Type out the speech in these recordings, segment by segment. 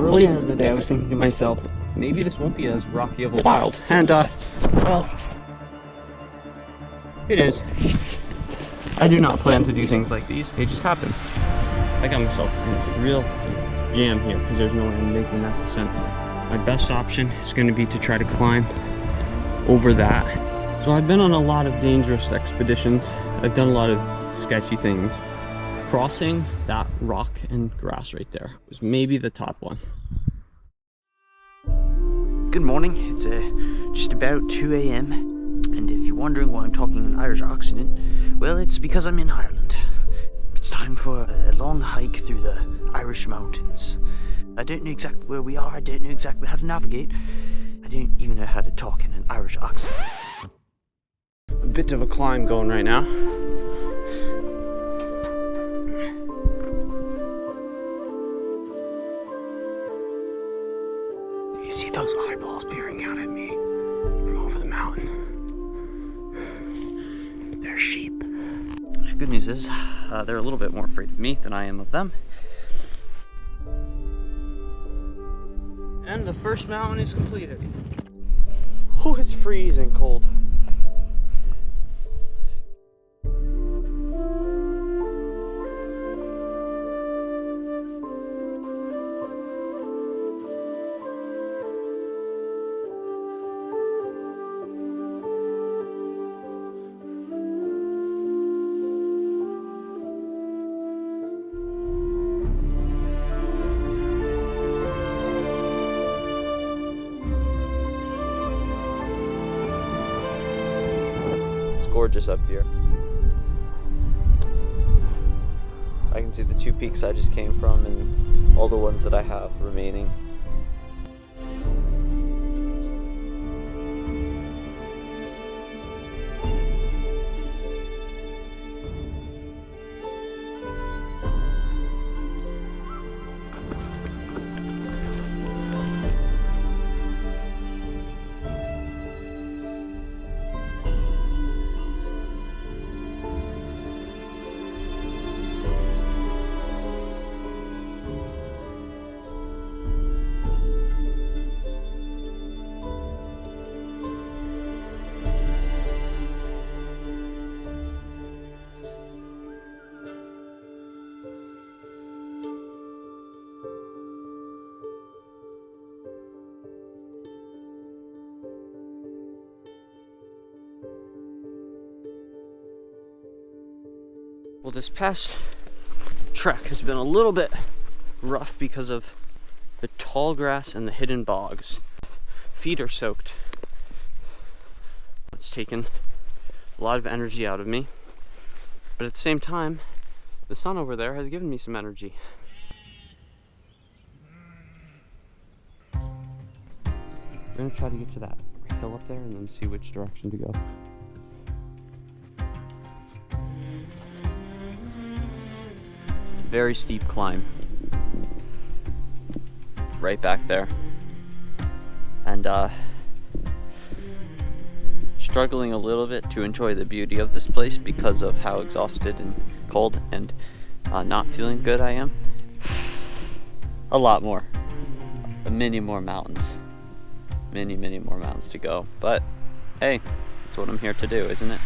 earlier in the day I was thinking to myself, maybe this won't be as rocky of a wild. And, well, it is. I do not plan to do things like these, they just happen. I got myself in a real jam here because there's no way I'm making that descent. My best option is going to be to try to climb over that. So I've been on a lot of dangerous expeditions. I've done a lot of sketchy things. Crossing that rock and grass right there was maybe the top one. Good morning, it's just about 2 a.m. and if you're wondering why I'm talking in Irish accent, well, it's because I'm in Ireland. It's time for a long hike through the Irish mountains. I don't know exactly where we are, I don't know exactly how to navigate. I don't even know how to talk in an Irish accent. A bit of a climb going right now. Do you see those eyeballs peering out at me from over the mountain? They're sheep. The good news is, they're a little bit more afraid of me than I am of them. And the first mountain is completed. Oh, it's freezing cold. Gorgeous up here. I can see the two peaks I just came from and all the ones that I have remaining. Well, this past trek has been a little bit rough because of the tall grass and the hidden bogs. Feet are soaked. It's taken a lot of energy out of me, but at the same time, the sun over there has given me some energy. I'm gonna try to get to that hill up there and then see which direction to go. Very steep climb. Right back there. And struggling a little bit to enjoy the beauty of this place because of how exhausted and cold and not feeling good I am. A lot more. Many more mountains. Many more mountains to go. But hey, that's what I'm here to do, isn't it?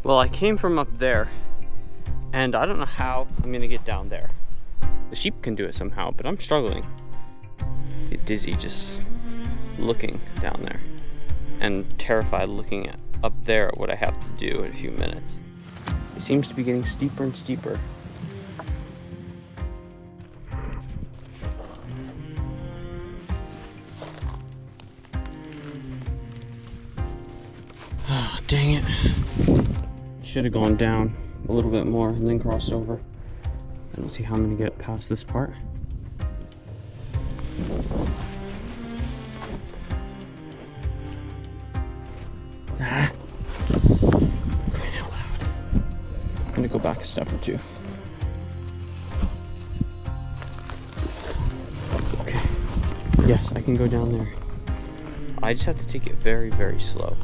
Well, I came from up there, and I don't know how I'm gonna get down there. The sheep can do it somehow, but I'm struggling. Get dizzy just looking down there, and terrified looking up there at what I have to do in a few minutes. It seems to be getting steeper and steeper. Oh, dang it. Should have gone down a little bit more and then crossed over. I don't see how I'm gonna get past this part. Ah. Crying out loud. I'm gonna go back a step or two. Okay. Yes, I can go down there. I just have to take it very slow.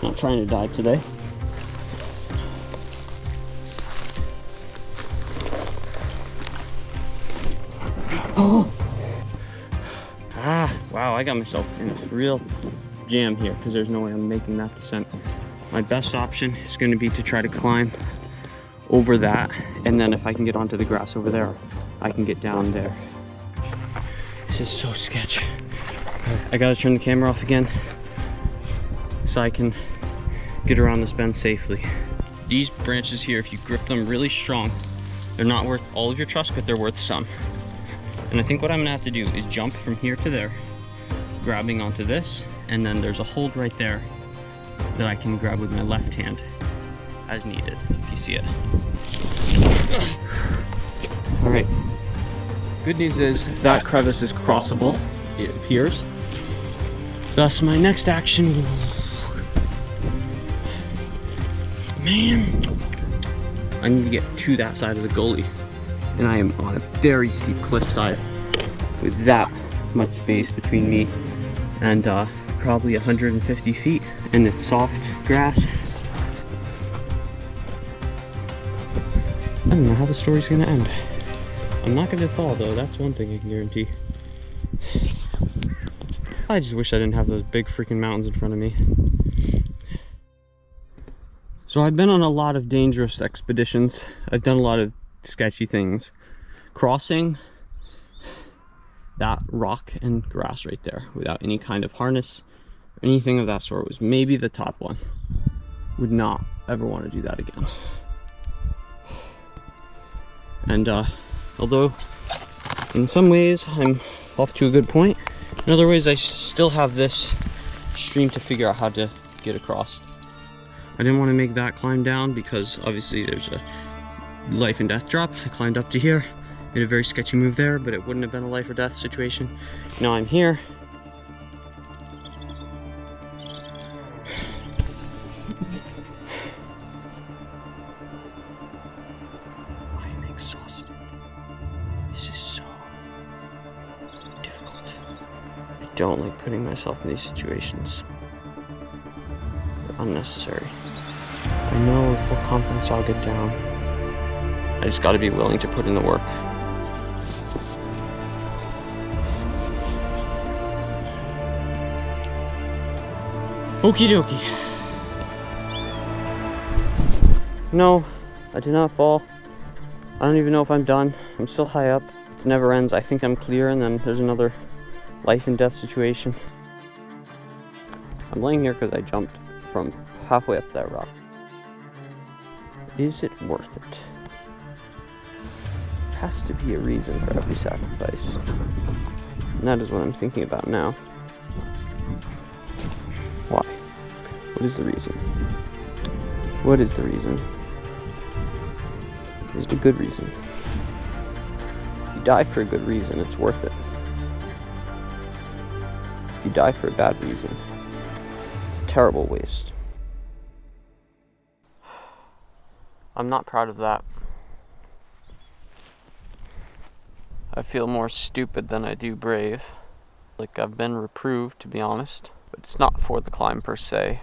Not trying to die today. Oh! Wow, I got myself in a real jam here because there's no way I'm making that descent. My best option is going to be to try to climb over that, and then if I can get onto the grass over there, I can get down there. This is so sketch. I gotta turn the camera off again so I can get around this bend safely. These branches here, if you grip them really strong, they're not worth all of your trust, but they're worth some. And I think what I'm gonna have to do is jump from here to there, grabbing onto this, and then there's a hold right there that I can grab with my left hand as needed, if you see it. All right, good news is that crevice is crossable, it appears. Thus my next action, man, I need to get to that side of the gully, and I am on a very steep cliffside with that much space between me and probably 150 feet, and it's soft grass. I don't know how the story's gonna end. I'm not gonna fall though, that's one thing I can guarantee. I just wish I didn't have those big freaking mountains in front of me. So I've been on a lot of dangerous expeditions. I've done a lot of sketchy things. Crossing that rock and grass right there without any kind of harness or anything of that sort was maybe the top one. Would not ever want to do that again. And although in some ways I'm off to a good point, in other ways I still have this stream to figure out how to get across. I didn't want to make that climb down because obviously there's a life and death drop. I climbed up to here, made a very sketchy move there, but it wouldn't have been a life or death situation. Now I'm here. I'm exhausted. This is so difficult. I don't like putting myself in these situations. They're unnecessary. I know with full confidence I'll get down. I just gotta be willing to put in the work. Okie dokie. No, I did not fall. I don't even know if I'm done. I'm still high up. It never ends. I think I'm clear, and then there's another life and death situation. I'm laying here because I jumped from halfway up that rock. Is it worth it? There has to be a reason for every sacrifice. And that is what I'm thinking about now. Why? What is the reason? What is the reason? Is it a good reason? If you die for a good reason, it's worth it. If you die for a bad reason, it's a terrible waste. I'm not proud of that. I feel more stupid than I do brave. Like I've been reproved, to be honest. But it's not for the climb per se.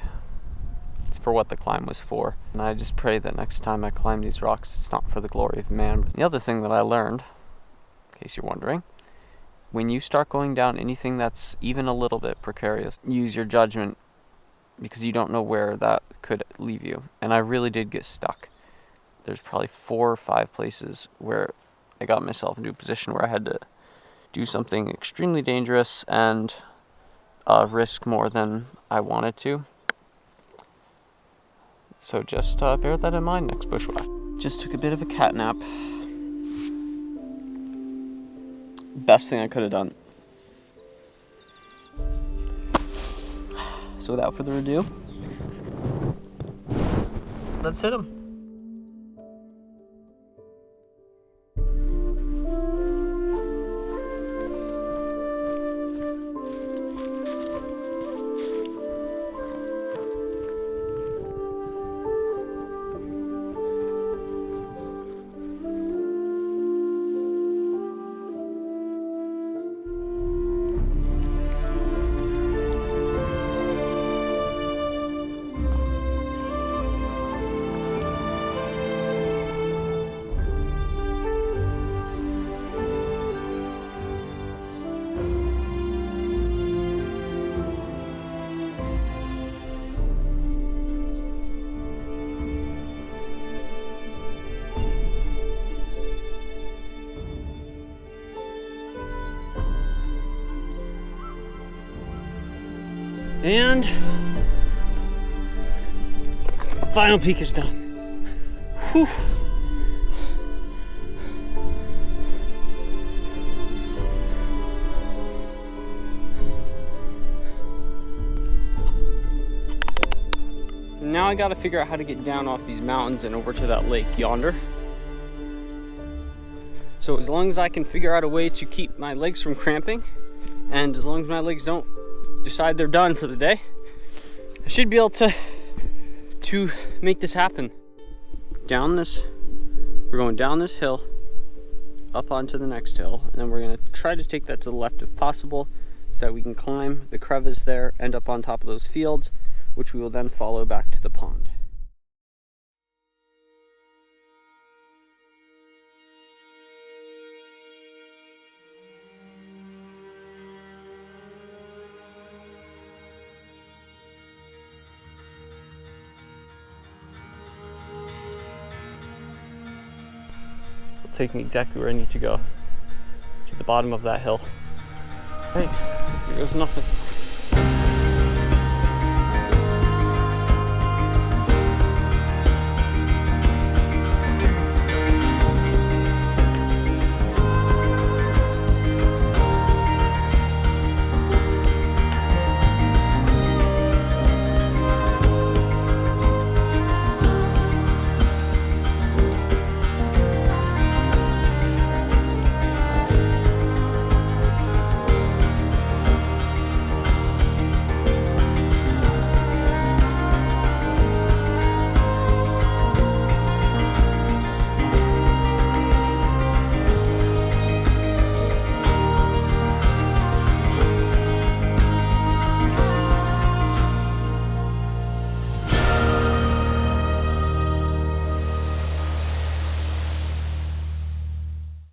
It's for what the climb was for. And I just pray that next time I climb these rocks, it's not for the glory of man. The other thing that I learned, in case you're wondering, when you start going down anything that's even a little bit precarious, use your judgment because you don't know where that could leave you. And I really did get stuck. There's probably 4 or 5 places where I got myself into a position where I had to do something extremely dangerous and risk more than I wanted to. So just bear that in mind next bushwhack. Just took a bit of a cat nap. Best thing I could have done. So without further ado, let's hit him. And final peak is done. Whew. So now I gotta figure out how to get down off these mountains and over to that lake yonder. So as long as I can figure out a way to keep my legs from cramping, and as long as my legs don't decide they're done for the day, I should be able to make this happen. We're going down this hill, up onto the next hill, and then we're gonna try to take that to the left if possible, so that we can climb the crevice there, end up on top of those fields, which we will then follow back to the pond. It'll take me exactly where I need to go, to the bottom of that hill. Hey, here goes nothing.